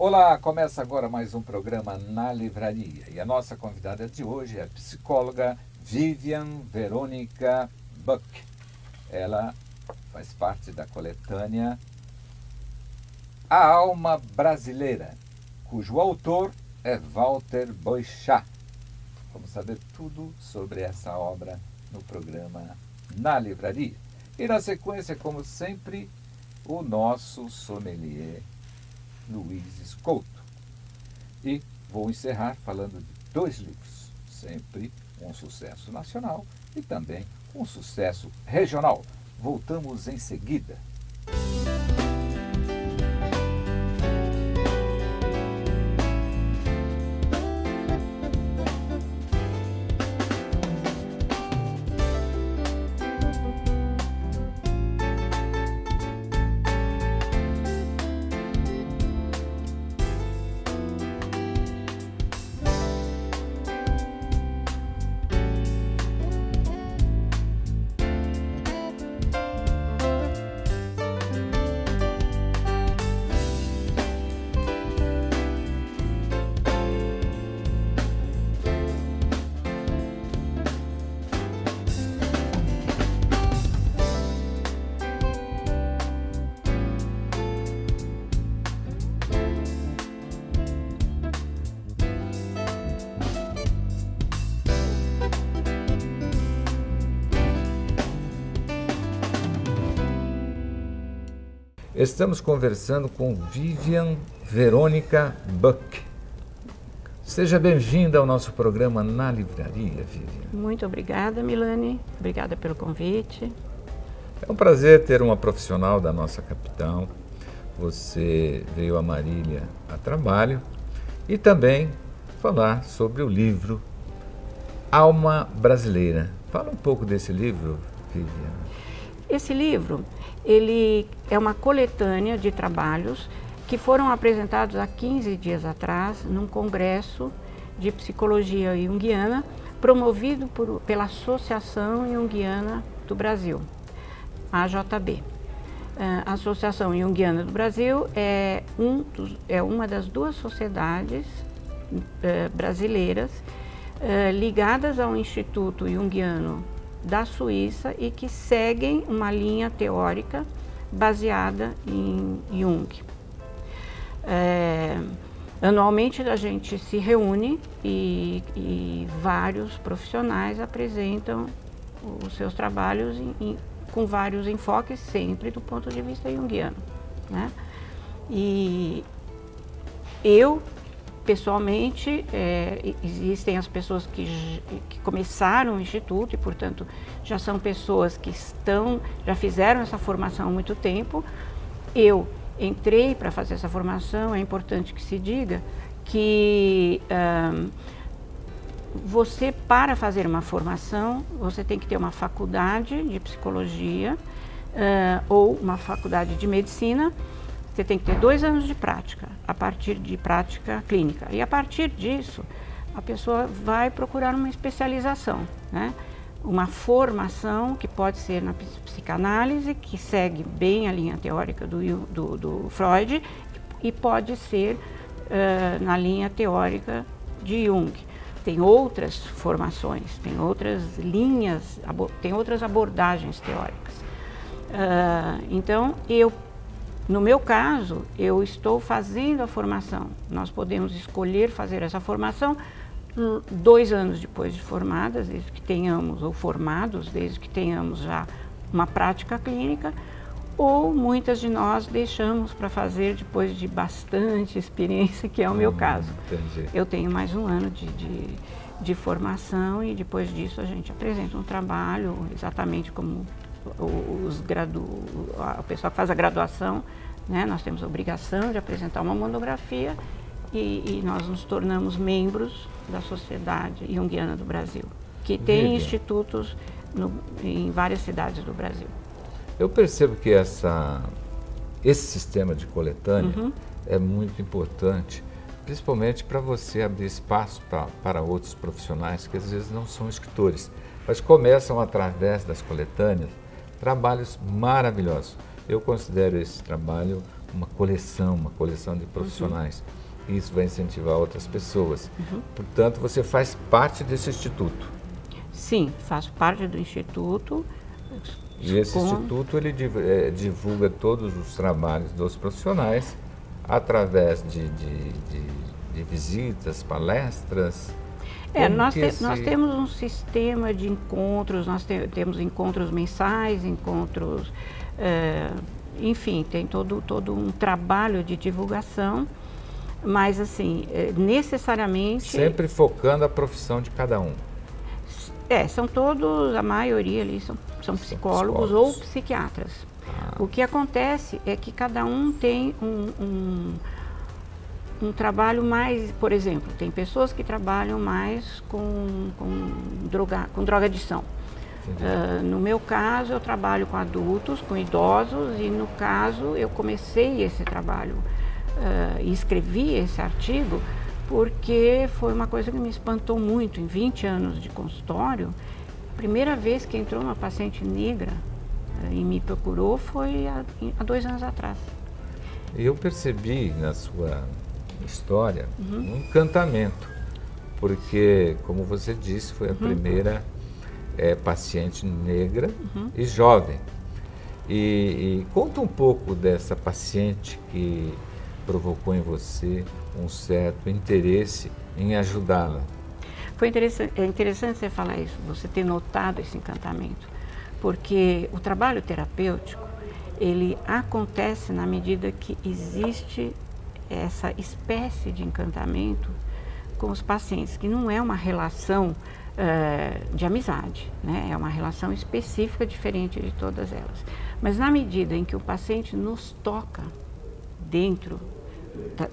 Olá, começa agora mais um programa Na Livraria. E a nossa convidada de hoje é a psicóloga Vivian Verônica Buck. Ela faz parte da coletânea A Alma Brasileira, cujo autor é Walter Boechat. Vamos saber tudo sobre essa obra no programa Na Livraria. E na sequência, como sempre, o nosso sommelier Luiz Couto. E vou encerrar falando de 2 livros, sempre um sucesso nacional e também um sucesso regional. Voltamos em seguida. Estamos conversando com Vivian Verônica Buck. Seja bem-vinda ao nosso programa Na Livraria, Vivian. Muito obrigada, Milani. Obrigada pelo convite. É um prazer ter uma profissional da nossa capital. Você veio a Marília a trabalho e também falar sobre o livro Alma Brasileira. Fala um pouco desse livro, Vivian. Esse livro, ele é uma coletânea de trabalhos que foram apresentados há 15 dias atrás num congresso de psicologia junguiana promovido pela Associação Junguiana do Brasil, a AJB. A Associação Junguiana do Brasil é uma das 2 sociedades brasileiras ligadas ao Instituto Junguiano da Suíça e que seguem uma linha teórica baseada em Jung. Anualmente a gente se reúne e vários profissionais apresentam os seus trabalhos com vários enfoques, sempre do ponto de vista junguiano, né? E eu, pessoalmente, existem as pessoas que começaram o Instituto e, portanto, já são pessoas que já fizeram essa formação há muito tempo. Eu entrei para fazer essa formação, é importante que se diga que você, para fazer uma formação, você tem que ter uma faculdade de psicologia ou uma faculdade de medicina. Você tem que ter 2 anos de prática, a partir de prática clínica. E a partir disso, a pessoa vai procurar uma especialização, né? Uma formação que pode ser na psicanálise, que segue bem a linha teórica do Freud, e pode ser na linha teórica de Jung. Tem outras formações, tem outras linhas, tem outras abordagens teóricas. Então, no meu caso, eu estou fazendo a formação. Nós podemos escolher fazer essa formação 2 anos depois de formadas, desde que tenhamos, ou formados, desde que tenhamos já uma prática clínica, ou muitas de nós deixamos para fazer depois de bastante experiência, que é o meu caso. Entendi. Eu tenho mais 1 ano de formação e depois disso a gente apresenta um trabalho exatamente como a pessoa que faz a graduação, né? Nós temos a obrigação de apresentar uma monografia e nós nos tornamos membros da Sociedade Junguiana do Brasil, que tem institutos em várias cidades do Brasil. Eu percebo que esse sistema de coletânea é muito importante, principalmente para você abrir espaço para outros profissionais que às vezes não são escritores, mas começam através das coletâneas trabalhos maravilhosos. Eu considero esse trabalho uma coleção de profissionais. Isso vai incentivar outras pessoas. Portanto, você faz parte desse instituto. Sim, faço parte do instituto. E esse instituto ele divulga todos os trabalhos dos profissionais através de visitas, palestras. Nós temos um sistema de encontros, temos encontros mensais, encontros, enfim, tem todo um trabalho de divulgação, mas assim, necessariamente... Sempre focando a profissão de cada um. São todos, a maioria ali são psicólogos ou psiquiatras. O que acontece é que cada um tem um trabalho mais, por exemplo, tem pessoas que trabalham mais com drogadição. No meu caso, eu trabalho com adultos, com idosos, e no caso eu comecei esse trabalho e escrevi esse artigo porque foi uma coisa que me espantou muito. Em 20 anos de consultório, a primeira vez que entrou uma paciente negra e me procurou foi há 2 anos atrás. Eu percebi na sua história um encantamento, porque, como você disse, foi a primeira paciente negra e jovem. E conta um pouco dessa paciente que provocou em você um certo interesse em ajudá-la. É interessante você falar isso, você ter notado esse encantamento, porque o trabalho terapêutico, ele acontece na medida que existe essa espécie de encantamento com os pacientes, que não é uma relação de amizade, né? É uma relação específica, diferente de todas elas. Mas na medida em que o paciente nos toca dentro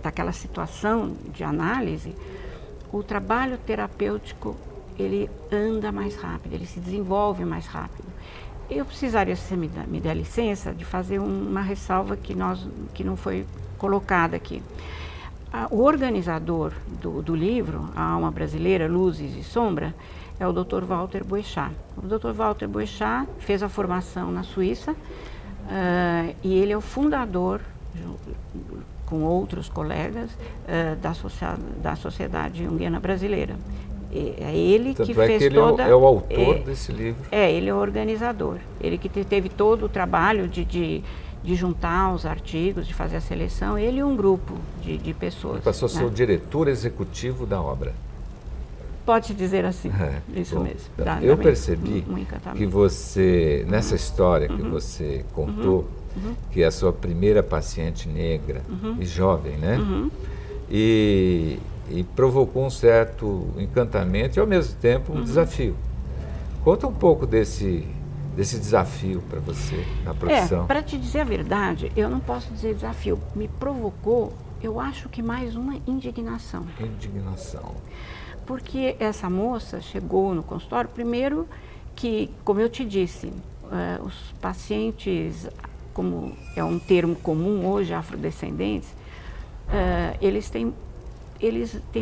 daquela situação de análise, o trabalho terapêutico, ele anda mais rápido, ele se desenvolve mais rápido. Eu precisaria, se você me der licença, de fazer uma ressalva que não foi colocada aqui. O organizador do livro, A Alma Brasileira, Luzes e Sombra, é o Dr. Walter Boechat. O Dr. Walter Boechat fez a formação na Suíça e ele é o fundador, com outros colegas, da Sociedade Junguiana Brasileira. É ele que fez ele toda... é o autor desse livro. Ele é o organizador. Ele que teve todo o trabalho de juntar os artigos, de fazer a seleção, ele e um grupo de pessoas. Ele passou a ser o diretor executivo da obra. Pode-se dizer assim, isso bom, mesmo. Eu percebi que você, nessa história que você contou, que é a sua primeira paciente negra e jovem, né? E provocou um certo encantamento e, ao mesmo tempo, um desafio. Conta um pouco desse desafio para você na profissão. Para te dizer a verdade, eu não posso dizer desafio. Me provocou, eu acho que mais uma indignação. Indignação. Porque essa moça chegou no consultório, primeiro que, como eu te disse, os pacientes, como é um termo comum hoje, afrodescendentes, eles têm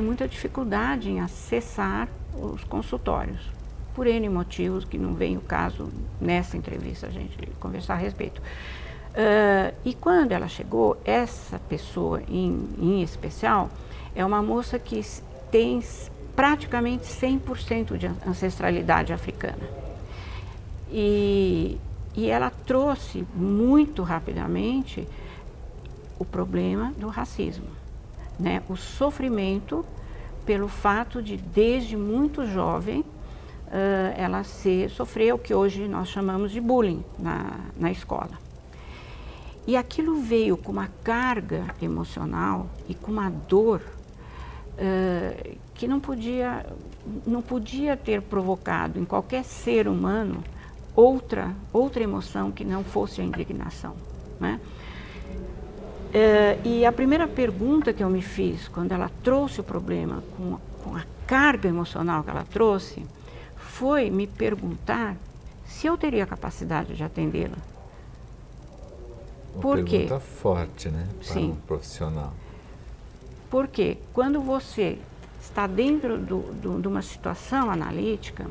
muita dificuldade em acessar os consultórios, por N motivos, que não vem o caso nessa entrevista a gente conversar a respeito. E quando ela chegou, essa pessoa em especial, é uma moça que tem praticamente 100% de ancestralidade africana. E ela trouxe muito rapidamente o problema do racismo, né? O sofrimento pelo fato de, desde muito jovem, ela sofreu o que hoje nós chamamos de bullying na escola. E aquilo veio com uma carga emocional e com uma dor que não podia ter provocado em qualquer ser humano outra emoção que não fosse a indignação, né? E a primeira pergunta que eu me fiz quando ela trouxe o problema com a carga emocional que ela trouxe foi me perguntar se eu teria capacidade de atendê-la. Uma pergunta forte, né, para um profissional. Porque quando você está dentro de uma situação analítica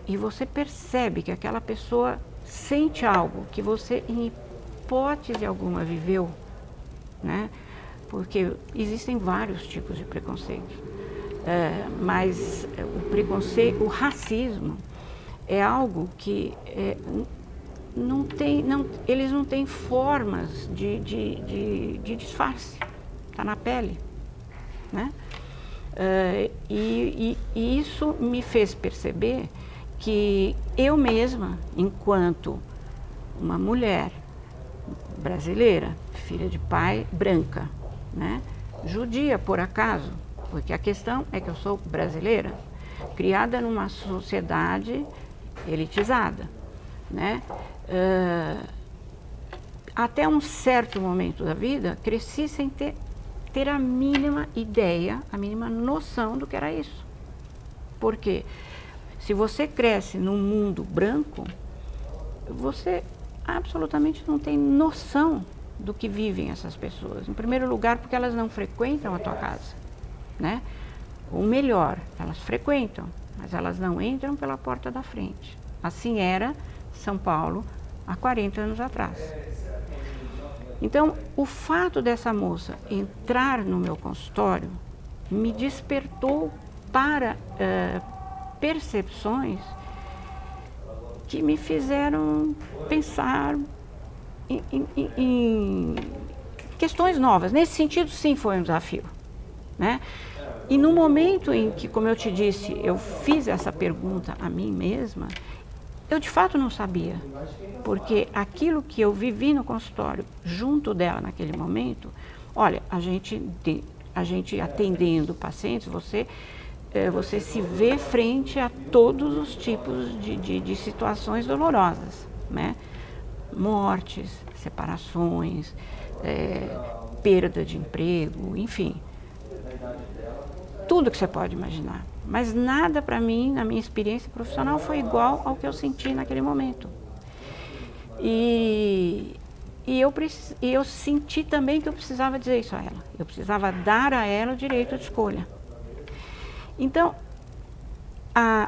e você percebe que aquela pessoa sente algo que você, em hipótese alguma, viveu né? Porque existem vários tipos de preconceito. Mas o preconceito, o racismo é algo que eles não têm formas de disfarce, está na pele, né? E isso me fez perceber que eu mesma, enquanto uma mulher brasileira, filha de pai branca, né? Judia por acaso, porque a questão é que eu sou brasileira, criada numa sociedade elitizada, né? Até um certo momento da vida, cresci sem ter a mínima ideia, a mínima noção do que era isso. Porque se você cresce num mundo branco, você absolutamente não tem noção do que vivem essas pessoas. Em primeiro lugar, porque elas não frequentam a tua casa, né? Ou melhor, elas frequentam, mas elas não entram pela porta da frente. Assim era São Paulo há 40 anos atrás. Então, o fato dessa moça entrar no meu consultório me despertou para percepções que me fizeram pensar em questões novas. Nesse sentido, sim, foi um desafio, né? E no momento em que, como eu te disse, eu fiz essa pergunta a mim mesma, eu de fato não sabia, porque aquilo que eu vivi no consultório, junto dela naquele momento, olha, a gente atendendo pacientes, você se vê frente a todos os tipos de situações dolorosas, né? Mortes, separações, perda de emprego, enfim, tudo que você pode imaginar. Mas nada para mim, na minha experiência profissional, foi igual ao que eu senti naquele momento. E eu senti também que eu precisava dizer isso a ela. Eu precisava dar a ela o direito de escolha. Então,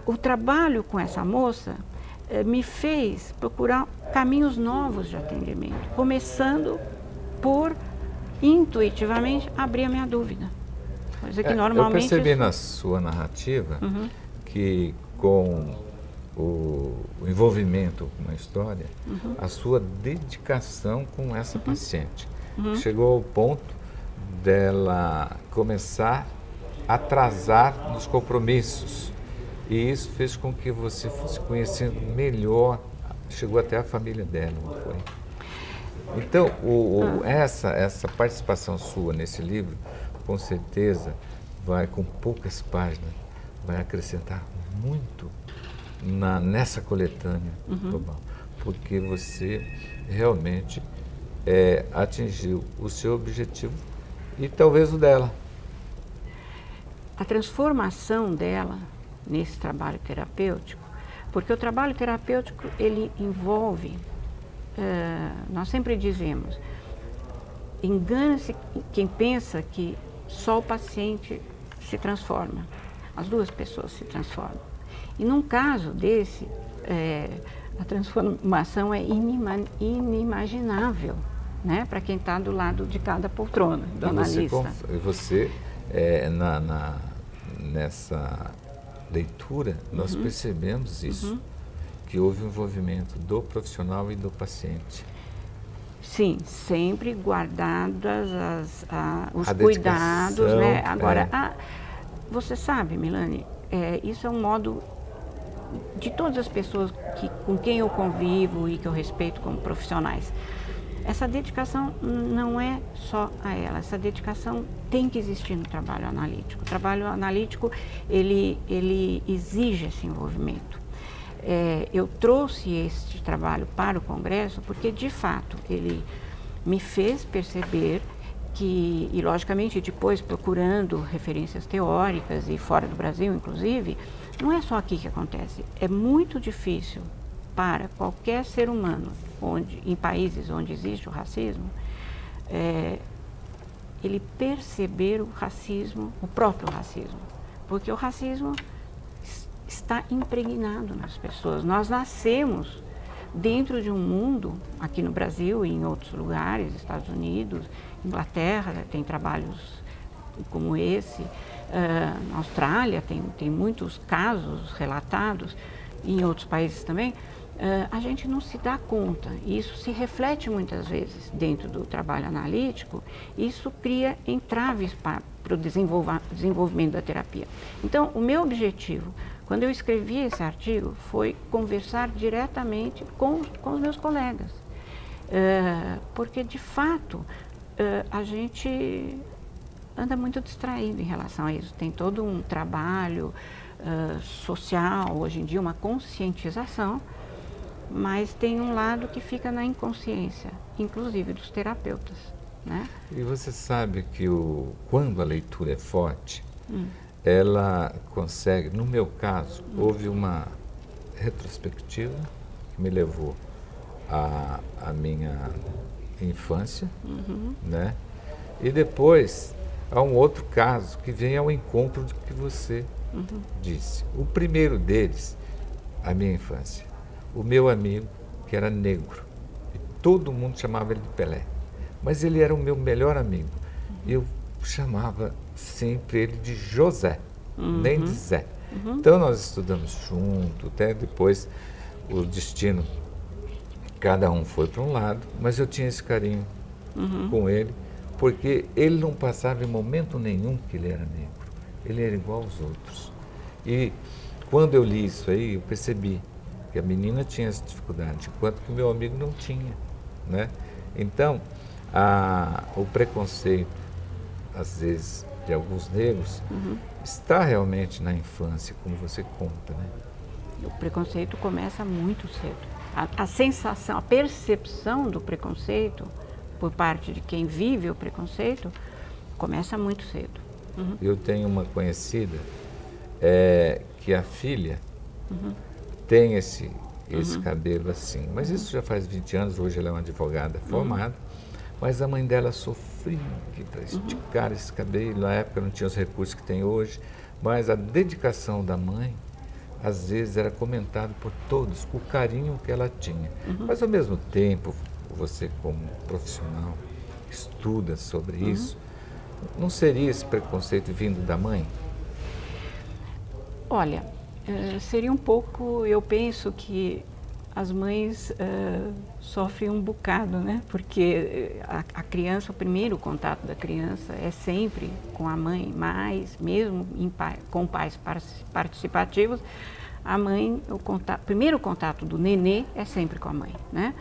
o trabalho com essa moça me fez procurar caminhos novos de atendimento, começando por, intuitivamente, abrir a minha dúvida. Coisa que normalmente eu percebi na sua narrativa que com o envolvimento com a história, a sua dedicação com essa paciente, chegou ao ponto dela começar a atrasar nos compromissos. E isso fez com que você fosse conhecendo melhor, chegou até a família dela, não foi? Então, essa participação sua nesse livro, com certeza, vai, com poucas páginas, vai acrescentar muito nessa coletânea global, porque você realmente atingiu o seu objetivo e talvez o dela. A transformação dela nesse trabalho terapêutico, porque o trabalho terapêutico, ele envolve, nós sempre dizemos, engana-se quem pensa que só o paciente se transforma, as duas pessoas se transformam. E num caso desse, a transformação é inimaginável, né, para quem está do lado de cada poltrona, do analista. Você nessa leitura, nós percebemos isso, que houve um envolvimento do profissional e do paciente. Sim, sempre guardadas os cuidados, né? Agora, você sabe, Milani, isso é um modo de todas as pessoas com quem eu convivo e que eu respeito como profissionais. Essa dedicação não é só a ela, essa dedicação tem que existir no trabalho analítico. O trabalho analítico, ele exige esse envolvimento. Eu trouxe este trabalho para o Congresso porque, de fato, ele me fez perceber que, e logicamente depois procurando referências teóricas e fora do Brasil, inclusive, não é só aqui que acontece. É muito difícil para qualquer ser humano, em países onde existe o racismo, ele perceber o racismo, o próprio racismo, porque o racismo está impregnado nas pessoas. Nós nascemos dentro de um mundo, aqui no Brasil e em outros lugares, Estados Unidos, Inglaterra, tem trabalhos como esse, na Austrália tem muitos casos relatados, e em outros países também, a gente não se dá conta, e isso se reflete muitas vezes dentro do trabalho analítico, e isso cria entraves para o desenvolvimento da terapia. Então, o meu objetivo, quando eu escrevi esse artigo, foi conversar diretamente com os meus colegas, porque, de fato, a gente anda muito distraído em relação a isso. Tem todo um trabalho social, hoje em dia, uma conscientização, mas tem um lado que fica na inconsciência, inclusive dos terapeutas, né? E você sabe que quando a leitura é forte, ela consegue, no meu caso, houve uma retrospectiva que me levou à minha infância, né? E depois há um outro caso que vem ao encontro do que você disse. O primeiro deles, a minha infância. O meu amigo, que era negro, e todo mundo chamava ele de Pelé, mas ele era o meu melhor amigo. Eu chamava sempre ele de José, nem de Zé. Então nós estudamos junto, até depois o destino, cada um foi para um lado, mas eu tinha esse carinho com ele, porque ele não passava em momento nenhum que ele era negro, ele era igual aos outros. E quando eu li isso aí, eu percebi que a menina tinha essa dificuldade, enquanto que o meu amigo não tinha, né? Então, o preconceito, às vezes, de alguns negros, está realmente na infância, como você conta, né? O preconceito começa muito cedo. A sensação, a percepção do preconceito, por parte de quem vive o preconceito, começa muito cedo. Eu tenho uma conhecida que a filha tem esse cabelo assim, mas isso já faz 20 anos, hoje ela é uma advogada formada, mas a mãe dela sofria para esticar esse cabelo, na época não tinha os recursos que tem hoje, mas a dedicação da mãe, às vezes era comentado por todos, o carinho que ela tinha. Mas ao mesmo tempo, você como profissional estuda sobre isso, não seria esse preconceito vindo da mãe? Olha, seria um pouco, eu penso que as mães sofrem um bocado, né? Porque a criança, o primeiro contato da criança é sempre com a mãe, mas mesmo com pais participativos, a mãe, o primeiro contato do nenê é sempre com a mãe, né?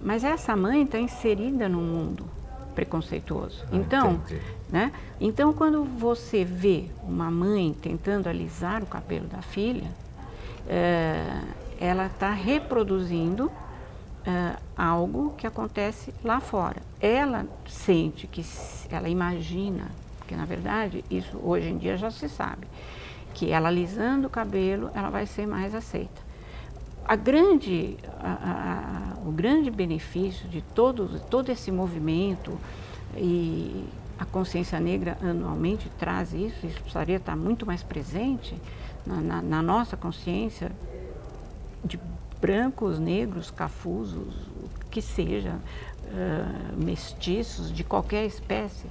Mas essa mãe está inserida num mundo preconceituoso. Então, né? Então, quando você vê uma mãe tentando alisar o cabelo da filha, ela está reproduzindo algo que acontece lá fora. Ela sente ela imagina, porque na verdade isso hoje em dia já se sabe, que ela alisando o cabelo, ela vai ser mais aceita. O grande benefício de todo esse movimento, e a consciência negra anualmente traz isso precisaria estar muito mais presente na nossa consciência, de brancos, negros, cafusos, o que seja, mestiços, de qualquer espécie,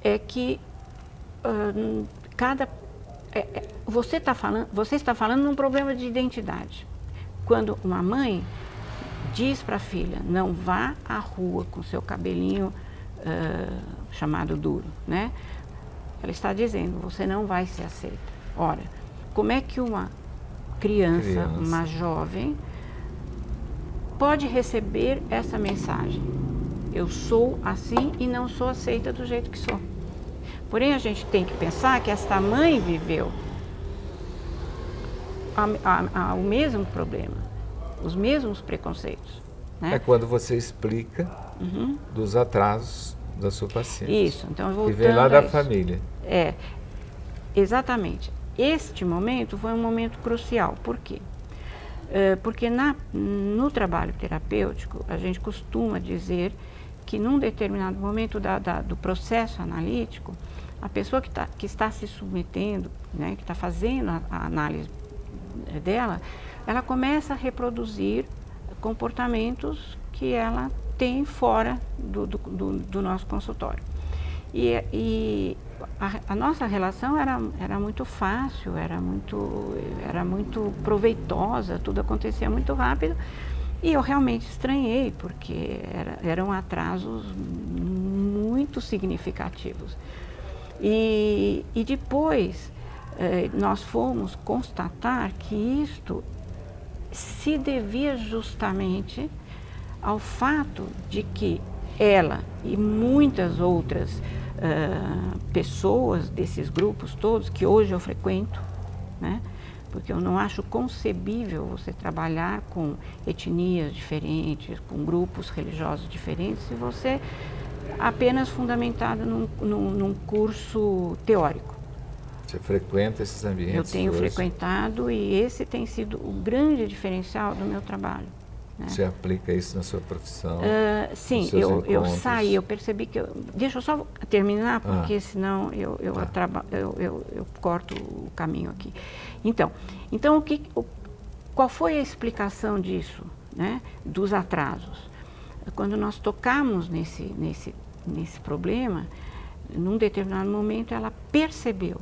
é que você está falando num problema de identidade. Quando uma mãe diz para a filha, não vá à rua com seu cabelinho chamado duro, né? Ela está dizendo, você não vai ser aceita. Ora, como é que uma criança, uma jovem, pode receber essa mensagem? Eu sou assim e não sou aceita do jeito que sou. Porém, a gente tem que pensar que esta mãe viveu o mesmo problema, os mesmos preconceitos, né? É quando você explica dos atrasos da sua paciente. Isso, então voltando. Que vem lá da família. Exatamente. Este momento foi um momento crucial. Por quê? Porque no trabalho terapêutico, a gente costuma dizer que num determinado momento do processo analítico, a pessoa que está se submetendo, né, que está fazendo a análise dela, ela começa a reproduzir comportamentos que ela tem fora do nosso consultório. E a nossa relação era muito fácil, era muito proveitosa, tudo acontecia muito rápido. E eu realmente estranhei, porque eram atrasos muito significativos. E depois nós fomos constatar que isto se devia justamente ao fato de que ela e muitas outras pessoas desses grupos todos, que hoje eu frequento, né? Porque eu não acho concebível você trabalhar com etnias diferentes, com grupos religiosos diferentes, se você apenas fundamentado num curso teórico. Você frequenta esses ambientes? Eu tenho hoje? frequentado, e esse tem sido o grande diferencial do meu trabalho. Né? Você aplica isso na sua profissão? Sim, eu saí, eu percebi que... Deixa eu só terminar, porque senão eu corto o caminho aqui. Então qual foi a explicação disso, né, dos atrasos? Quando nós tocamos nesse problema, num determinado momento ela percebeu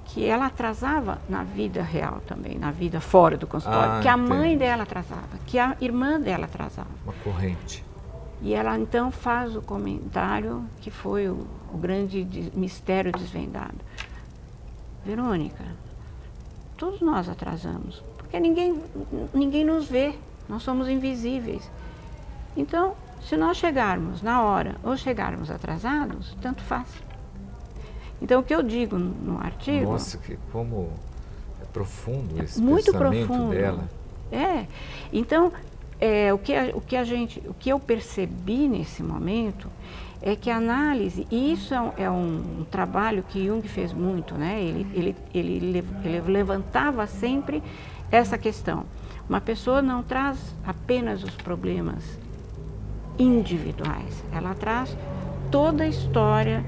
que ela atrasava na vida real também, na vida fora do consultório, que a mãe dela atrasava, que a irmã dela atrasava. Uma corrente. E ela então faz o comentário que foi o grande mistério desvendado. Verônica, todos nós atrasamos, porque ninguém nos vê, nós somos invisíveis. Então, se nós chegarmos na hora ou chegarmos atrasados, tanto faz. Então, o que eu digo no artigo... Nossa, como é profundo esse muito pensamento profundo dela. Então, o que eu percebi nesse momento é que a análise, e isso é um trabalho que Jung fez muito, né? Ele levantava sempre essa questão. Uma pessoa não traz apenas os problemas individuais, ela traz toda a história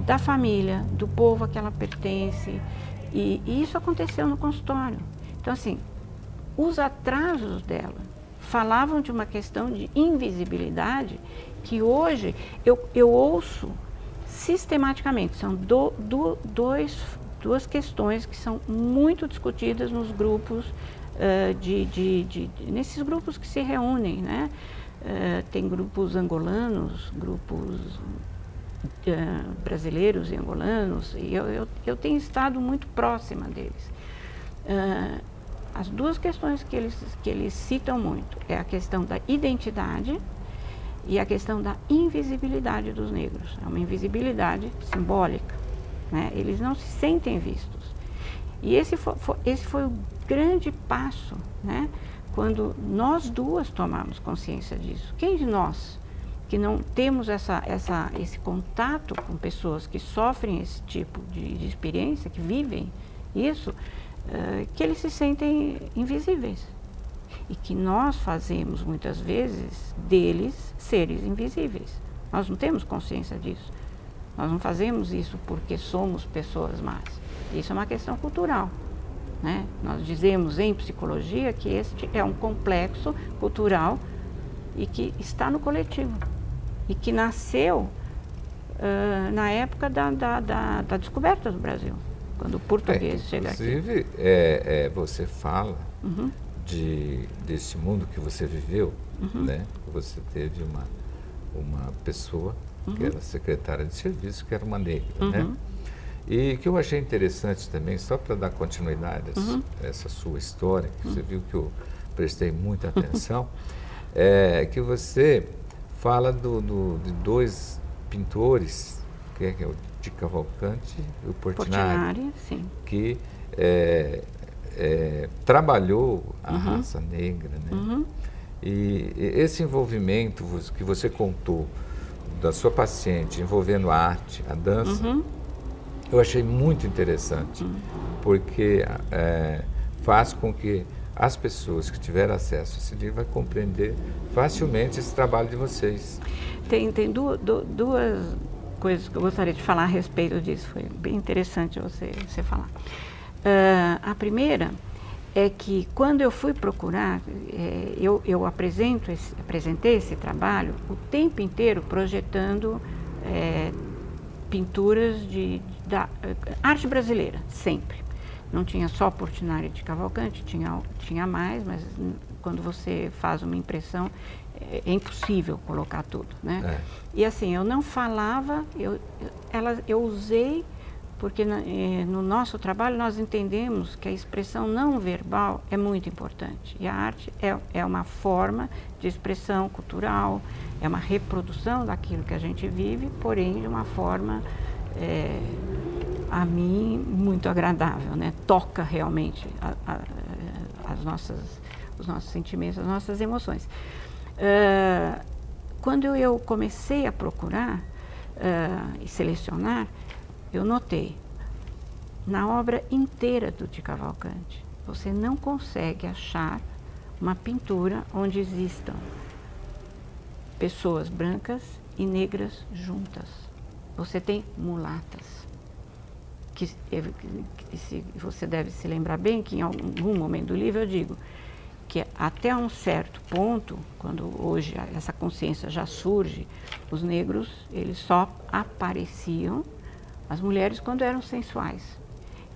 da família, do povo a que ela pertence, e isso aconteceu no consultório. Então, assim, os atrasos dela falavam de uma questão de invisibilidade que hoje eu ouço sistematicamente. São duas questões que são muito discutidas nos grupos, nesses grupos que se reúnem, né? Tem grupos angolanos, grupos brasileiros e angolanos, e eu tenho estado muito próxima deles. As duas questões que eles citam muito é a questão da identidade e a questão da invisibilidade dos negros. É uma invisibilidade simbólica, né? Eles não se sentem vistos. E esse foi o grande passo, né? Quando nós duas tomamos consciência disso. Quem de nós que não temos esse contato com pessoas que sofrem esse tipo de experiência, que vivem isso, que eles se sentem invisíveis? E que nós fazemos muitas vezes deles seres invisíveis. Nós não temos consciência disso. Nós não fazemos isso porque somos pessoas más. Isso é uma questão cultural, né? Nós dizemos em psicologia que este é um complexo cultural e que está no coletivo. E que nasceu na época da descoberta do Brasil, quando o português chega aqui. Inclusive, você fala desse mundo que você viveu, né? Você teve uma pessoa que era secretária de serviço, que era uma negra, né? E que eu achei interessante também, só para dar continuidade a essa sua história, que você viu que eu prestei muita atenção, que você fala de dois pintores, que é o de Cavalcante e o Portinari, sim. Que trabalhou a raça negra, né? E esse envolvimento que você contou da sua paciente envolvendo a arte, a dança, eu achei muito interessante, porque faz com que as pessoas que tiverem acesso a esse livro vai compreender facilmente esse trabalho de vocês. Tem duas coisas que eu gostaria de falar a respeito disso. Foi bem interessante você falar. A primeira é que quando eu fui procurar, eu apresentei esse trabalho o tempo inteiro projetando pinturas da arte brasileira, sempre. Não tinha só Portinari de Cavalcanti, tinha mais, mas quando você faz uma impressão, é impossível colocar tudo, né? E assim, eu não falava, eu usei, porque no nosso trabalho nós entendemos que a expressão não verbal é muito importante. E a arte é uma forma de expressão cultural, é uma reprodução daquilo que a gente vive, porém de uma forma, a mim, muito agradável, né? Toca realmente os nossos sentimentos, as nossas emoções. Quando eu comecei a procurar e selecionar, eu notei, na obra inteira do de Cavalcanti, você não consegue achar uma pintura onde existam pessoas brancas e negras juntas. Você tem mulatas, que você deve se lembrar bem que em algum momento do livro eu digo que até um certo ponto, quando hoje essa consciência já surge, os negros, eles só apareciam, as mulheres quando eram sensuais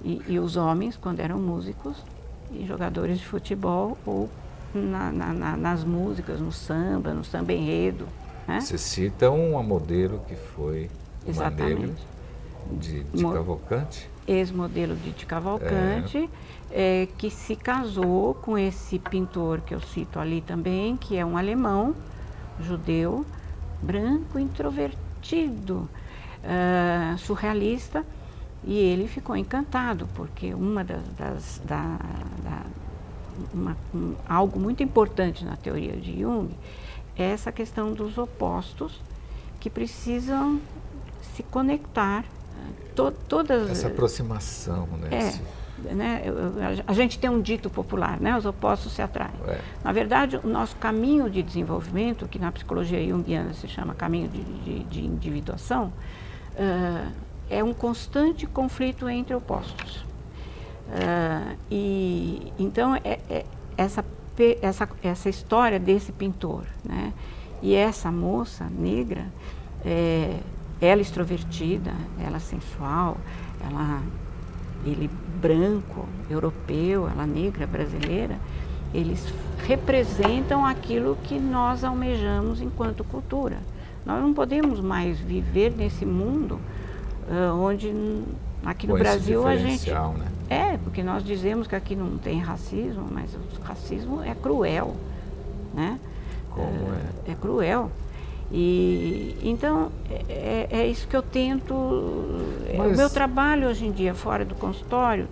e os homens quando eram músicos e jogadores de futebol ou nas músicas, no samba enredo, né? Você cita uma modelo que foi uma negra de Cavalcanti? Ex-modelo de Cavalcanti, que se casou com esse pintor que eu cito ali também, que é um alemão, judeu, branco, introvertido, surrealista, e ele ficou encantado, porque algo muito importante na teoria de Jung é essa questão dos opostos que precisam se conectar. Essa aproximação, né? A gente tem um dito popular, né? Os opostos se atraem. Na verdade, o nosso caminho de desenvolvimento, que na psicologia junguiana se chama caminho de individuação, é um constante conflito entre opostos. E então essa história desse pintor, né? E essa moça negra, ela extrovertida, ela sensual, ele branco, europeu, ela negra, brasileira, eles representam aquilo que nós almejamos enquanto cultura. Nós não podemos mais viver nesse mundo onde aqui no Brasil a gente... né? Porque nós dizemos que aqui não tem racismo, mas o racismo é cruel, né? Como é cruel. E então é isso que eu tento. O meu trabalho hoje em dia fora do consultório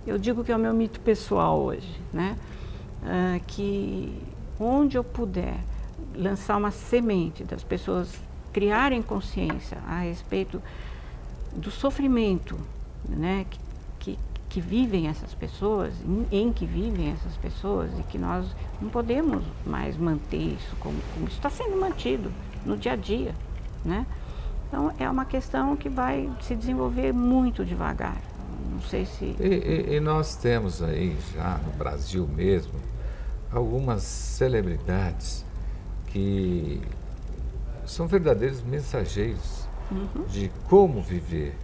eu digo que é o meu mito pessoal hoje, né? Que onde eu puder lançar uma semente das pessoas criarem consciência a respeito do sofrimento, né, que vivem essas pessoas, em que vivem essas pessoas, e que nós não podemos mais manter isso como isso está sendo mantido no dia a dia, né? Então é uma questão que vai se desenvolver muito devagar. Não sei se... E nós temos aí já no Brasil mesmo algumas celebridades que são verdadeiros mensageiros de como viver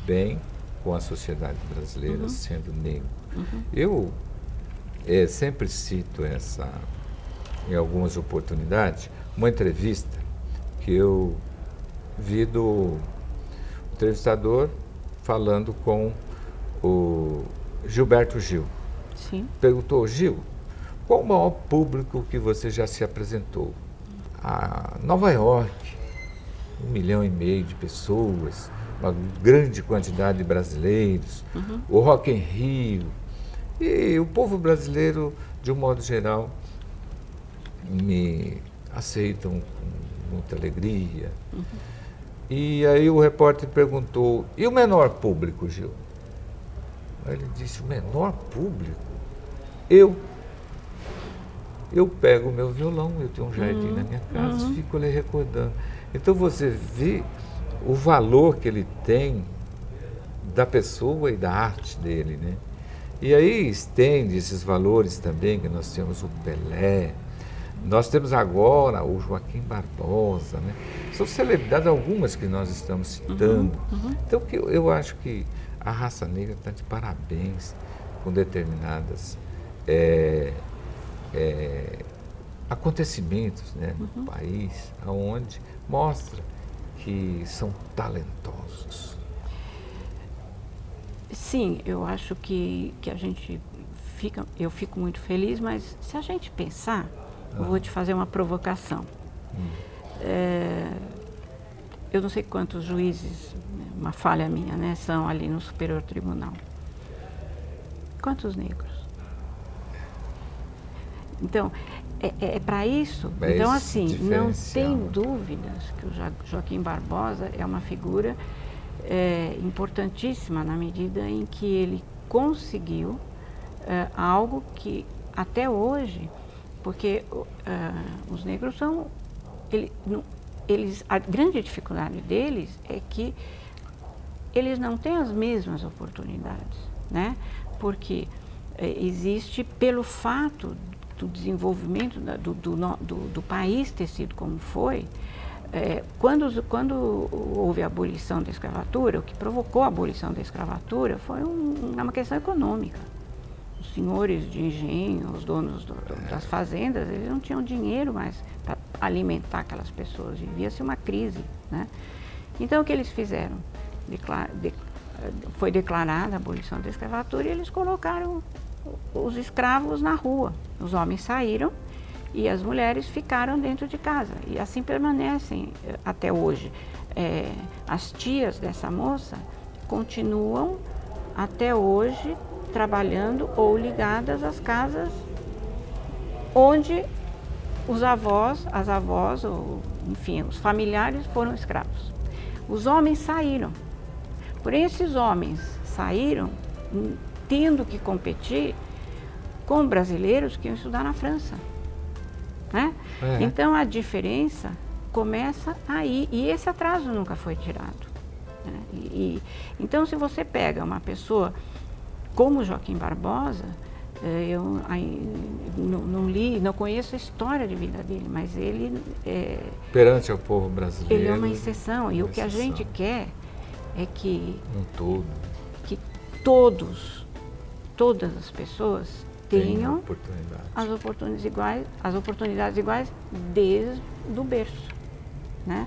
bem com a sociedade brasileira sendo negro. Eu sempre cito em algumas oportunidades, uma entrevista que eu vi do entrevistador falando com o Gilberto Gil. Sim. Perguntou: Gil, qual o maior público que você já se apresentou? A Nova York, 1,5 milhão de pessoas, uma grande quantidade de brasileiros, o Rock in Rio, e o povo brasileiro, de um modo geral, me aceitam com muita alegria. E aí o repórter perguntou: e o menor público, Gil? Aí ele disse: o menor público? Eu pego o meu violão, eu tenho um jardim na minha casa, fico ali recordando. Então você vê o valor que ele tem da pessoa e da arte dele, né? E aí estende esses valores também, que nós temos o Pelé, nós temos agora o Joaquim Barbosa, né? São celebridades algumas que nós estamos citando. Então eu acho que a raça negra está de parabéns com determinadas acontecimentos, né, no país, onde mostra que são talentosos. Sim, eu acho que a gente eu fico muito feliz, mas se a gente pensar, eu vou te fazer uma provocação. Eu não sei quantos juízes, uma falha minha, né, são ali no Superior Tribunal. Quantos negros? Então, é para isso. É então, esse assim, não diferencial. tem dúvidas que o Joaquim Barbosa é uma figura importantíssima na medida em que ele conseguiu algo que até hoje, porque os negros são, a grande dificuldade deles é que eles não têm as mesmas oportunidades, né? Porque existe, pelo fato do desenvolvimento do país ter sido como foi, quando houve a abolição da escravatura, o que provocou a abolição da escravatura foi uma questão econômica. Os senhores de engenho, os donos das fazendas, eles não tinham dinheiro mais para alimentar aquelas pessoas, vivia-se uma crise, né? Então o que eles fizeram? Foi declarada a abolição da escravatura e eles colocaram os escravos na rua. Os homens saíram e as mulheres ficaram dentro de casa. E assim permanecem até hoje. As tias dessa moça continuam até hoje trabalhando ou ligadas às casas onde os avós, as avós, ou, enfim, os familiares foram escravos. Os homens saíram. Porém, esses homens saíram tendo que competir com brasileiros que iam estudar na França, né? Então a diferença começa aí, e esse atraso nunca foi tirado, né? Então, se você pega uma pessoa como Joaquim Barbosa, eu não li, não conheço a história de vida dele, mas ele perante ao povo brasileiro, ele é uma exceção, e o que a gente quer é que que todas as pessoas tenham as oportunidades iguais desde o berço, né?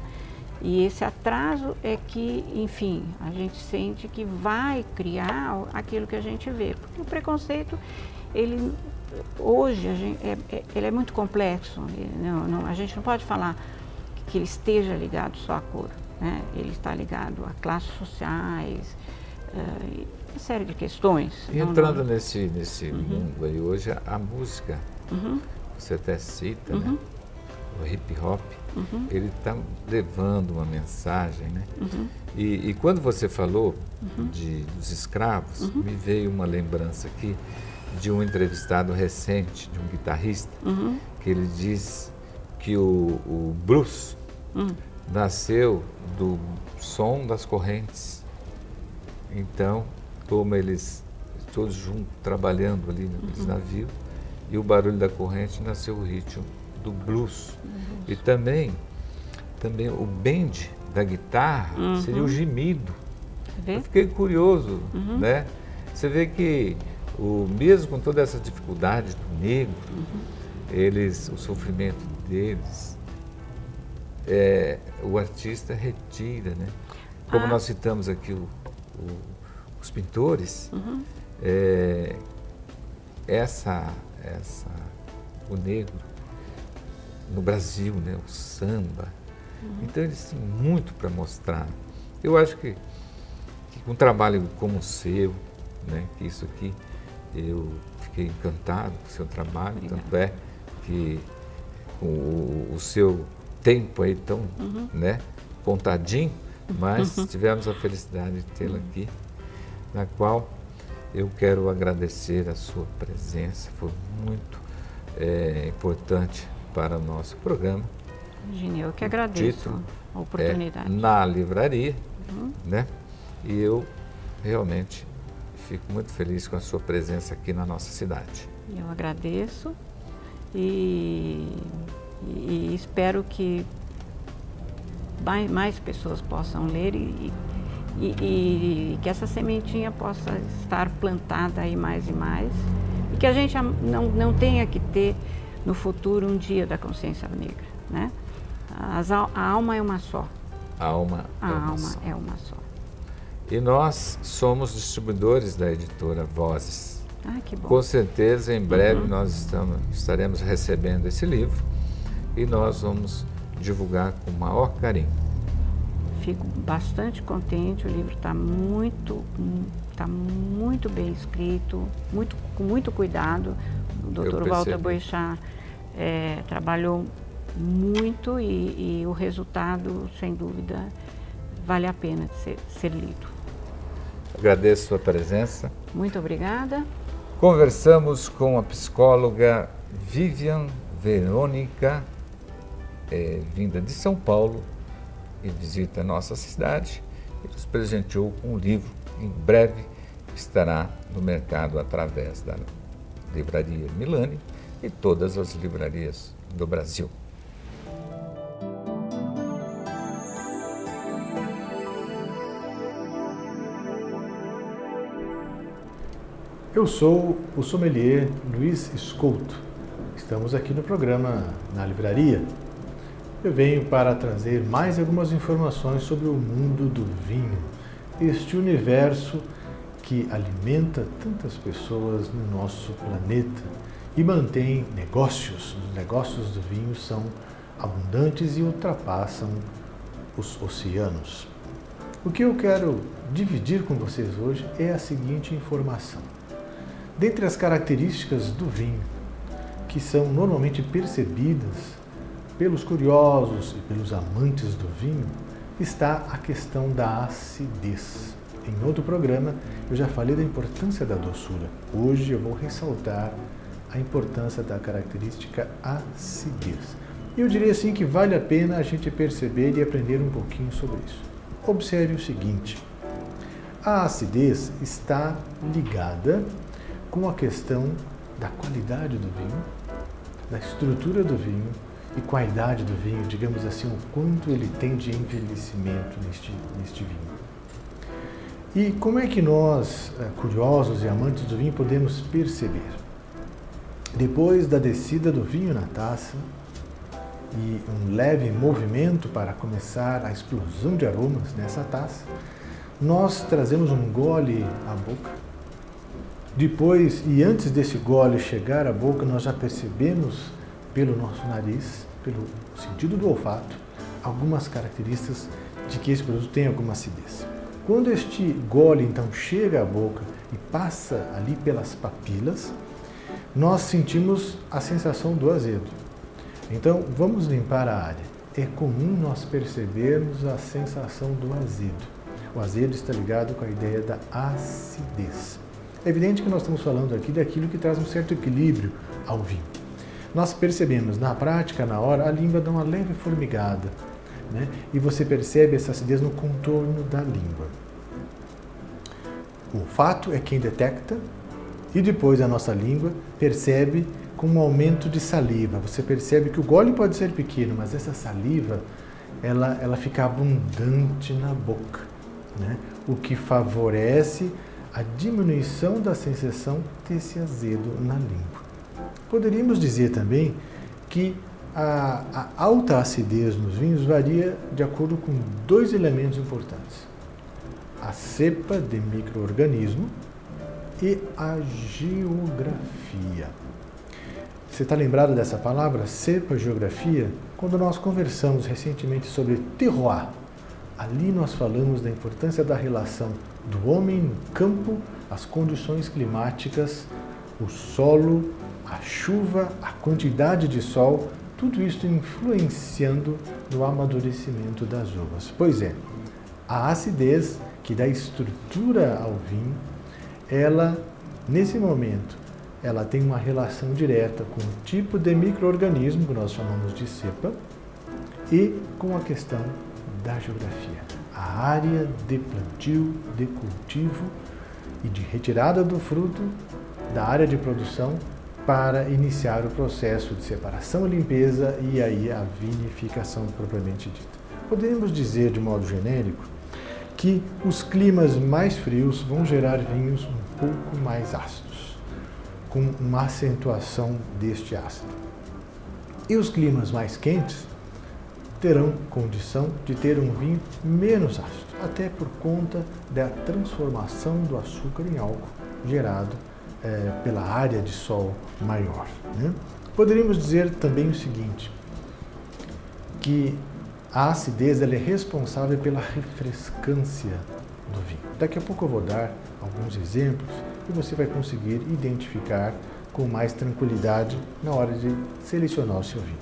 E esse atraso é que, enfim, a gente sente que vai criar aquilo que a gente vê. Porque o preconceito, hoje, ele é muito complexo. A gente não pode falar que ele esteja ligado só à cor, né? Ele está ligado a classes sociais, uma série de questões. E entrando nesse mundo aí hoje, a música, você até cita, né? O hip hop, ele está levando uma mensagem, né? E quando você falou dos escravos, me veio uma lembrança aqui de um entrevistado recente, de um guitarrista, que ele diz que o blues nasceu do som das correntes. Então, como eles todos juntos trabalhando ali naqueles navios, e o barulho da corrente nasceu o ritmo do blues. E também o bend da guitarra seria o gemido. Eu fiquei curioso, né? Você vê que mesmo com toda essa dificuldade do negro, o sofrimento deles, o artista retira, né? Como nós citamos aqui os pintores, o negro no Brasil, né, o samba. Então eles têm muito para mostrar. Eu acho que um trabalho como o seu, né, que isso aqui, eu fiquei encantado com o seu trabalho. Obrigada. Tanto é que o seu tempo aí tão, né, contadinho, mas tivemos a felicidade de tê-la aqui, na qual eu quero agradecer a sua presença, foi muito importante para o nosso programa. Virginia, eu que agradeço a oportunidade. Na livraria, né? E eu realmente Fico muito feliz com a sua presença aqui na nossa cidade. Eu agradeço e espero que mais pessoas possam ler e que essa sementinha possa estar plantada aí mais e mais, e que a gente não tenha que ter no futuro um dia da consciência negra, né? A alma é uma só. A alma é uma só. E nós somos distribuidores da editora Vozes. Ah, que bom. Com certeza, em breve nós estaremos recebendo esse livro e nós vamos divulgar com o maior carinho. Fico bastante contente, o livro está muito bem escrito, com muito cuidado. O Dr. Walter Boechat trabalhou muito e o resultado, sem dúvida, vale a pena ser lido. Agradeço a sua presença. Muito obrigada. Conversamos com a psicóloga Vivian Verônica, vinda de São Paulo, e visita a nossa cidade e nos presenteou com um livro que em breve estará no mercado através da Livraria Milani e todas as livrarias do Brasil. Eu sou o sommelier Luiz Escolto. Estamos aqui no programa Na Livraria. Eu venho para trazer mais algumas informações sobre o mundo do vinho, este universo que alimenta tantas pessoas no nosso planeta e mantém negócios. Os negócios do vinho são abundantes e ultrapassam os oceanos. O que eu quero dividir com vocês hoje é a seguinte informação. Dentre as características do vinho, que são normalmente percebidas pelos curiosos e pelos amantes do vinho, está a questão da acidez. Em outro programa, eu já falei da importância da doçura. Hoje eu vou ressaltar a importância da característica acidez. Eu diria assim que vale a pena a gente perceber e aprender um pouquinho sobre isso. Observe o seguinte, a acidez está ligada com a questão da qualidade do vinho, da estrutura do vinho e com a idade do vinho, digamos assim, o quanto ele tem de envelhecimento neste vinho. E como é que nós, curiosos e amantes do vinho, podemos perceber? Depois da descida do vinho na taça e um leve movimento para começar a explosão de aromas nessa taça, nós trazemos um gole à boca. Depois, e antes desse gole chegar à boca, nós já percebemos pelo nosso nariz, pelo sentido do olfato, algumas características de que esse produto tem alguma acidez. Quando este gole então chega à boca e passa ali pelas papilas, nós sentimos a sensação do azedo. Então, vamos limpar a área. É comum nós percebermos a sensação do azedo. O azedo está ligado com a ideia da acidez. É evidente que nós estamos falando aqui daquilo que traz um certo equilíbrio ao vinho. Nós percebemos na prática, na hora, a língua dá uma leve formigada, né? E você percebe essa acidez no contorno da língua. O olfato é quem detecta e depois a nossa língua percebe com um aumento de saliva. Você percebe que o gole pode ser pequeno, mas essa saliva ela fica abundante na boca, né? O que favorece a diminuição da sensação desse azedo na língua. Poderíamos dizer também que a alta acidez nos vinhos varia de acordo com dois elementos importantes. A cepa de micro-organismo e a geografia. Você está lembrado dessa palavra, cepa, geografia? Quando nós conversamos recentemente sobre terroir, ali nós falamos da importância da relação do homem no campo, as condições climáticas, o solo, a chuva, a quantidade de sol, tudo isso influenciando no amadurecimento das uvas. Pois é, a acidez que dá estrutura ao vinho, ela, nesse momento, ela tem uma relação direta com o tipo de micro-organismo, que nós chamamos de cepa, e com a questão da geografia. A área de plantio, de cultivo e de retirada do fruto da área de produção para iniciar o processo de separação e limpeza e aí a vinificação propriamente dita. Podemos dizer de modo genérico que os climas mais frios vão gerar vinhos um pouco mais ácidos, com uma acentuação deste ácido. E os climas mais quentes terão condição de ter um vinho menos ácido, até por conta da transformação do açúcar em álcool gerado pela área de sol maior, né? Poderíamos dizer também o seguinte, que a acidez ela é responsável pela refrescância do vinho. Daqui a pouco eu vou dar alguns exemplos e você vai conseguir identificar com mais tranquilidade na hora de selecionar o seu vinho.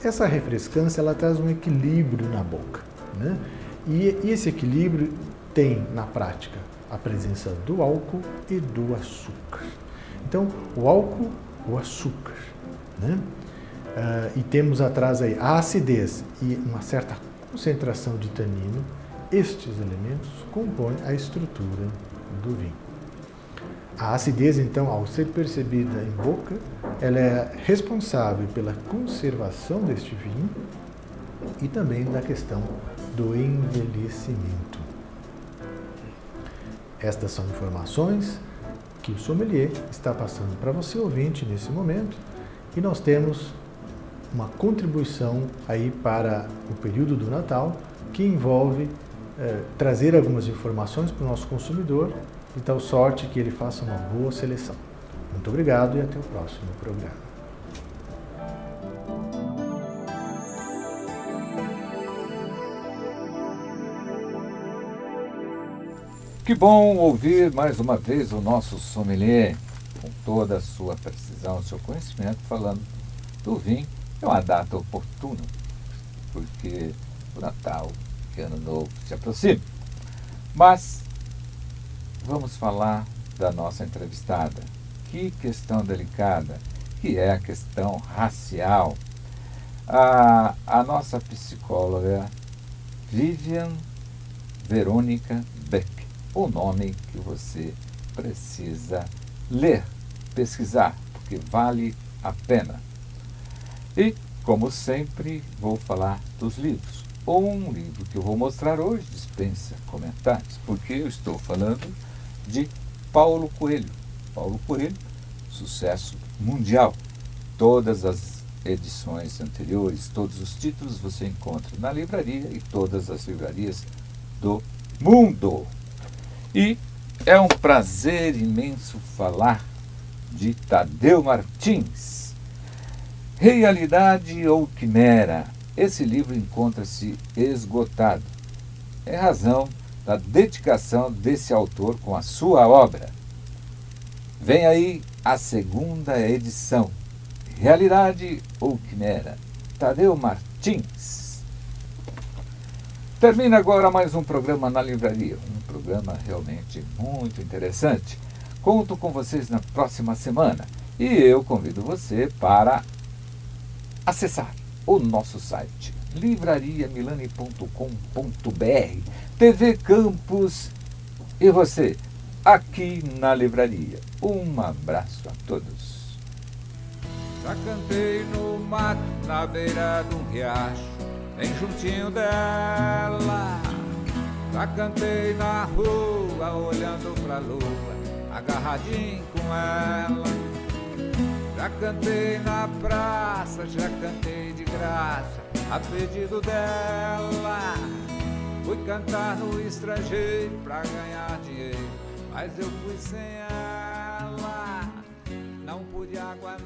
Essa refrescância ela traz um equilíbrio na boca, né? E esse equilíbrio tem, na prática, a presença do álcool e do açúcar. Então, o álcool, o açúcar, né? E temos atrás aí a acidez e uma certa concentração de tanino. Estes elementos compõem a estrutura do vinho. A acidez, então, ao ser percebida em boca, ela é responsável pela conservação deste vinho e também da questão do envelhecimento. Estas são informações que o sommelier está passando para você, ouvinte, nesse momento, e nós temos uma contribuição aí para o período do Natal, que envolve trazer algumas informações para o nosso consumidor, de tal sorte que ele faça uma boa seleção. Muito obrigado e até o próximo programa. Que bom ouvir mais uma vez o nosso sommelier, com toda a sua precisão, seu conhecimento, falando do vinho. É uma data oportuna, porque o Natal e Ano Novo se aproxima. Mas vamos falar da nossa entrevistada. Que questão delicada, que é a questão racial. A nossa psicóloga Vivian Verônica Beck, o nome que você precisa ler, pesquisar, porque vale a pena. E, como sempre, vou falar dos livros. Um livro que eu vou mostrar hoje dispensa comentários, porque eu estou falando de Paulo Coelho. Paulo Coelho, sucesso mundial. Todas as edições anteriores, todos os títulos você encontra na livraria e todas as livrarias do mundo. E é um prazer imenso falar de Tadeu Martins. Realidade ou Quimera? Esse livro encontra-se esgotado. É razão da dedicação desse autor com a sua obra. Vem aí a segunda edição. Realidade ou Quimera? Tadeu Martins. Termina agora mais um programa na livraria. Um programa realmente muito interessante. Conto com vocês na próxima semana. E eu convido você para acessar o nosso site livrariamilani.com.br, TV Campus e você aqui na livraria. Um abraço a todos. Já cantei no mato, na beira de um riacho, bem juntinho dela. Já cantei na rua, olhando pra lua, agarradinho com ela. Já cantei na praça, já cantei de graça, a pedido dela. Fui cantar no estrangeiro pra ganhar dinheiro, mas eu fui sem ela. Não pude aguardar.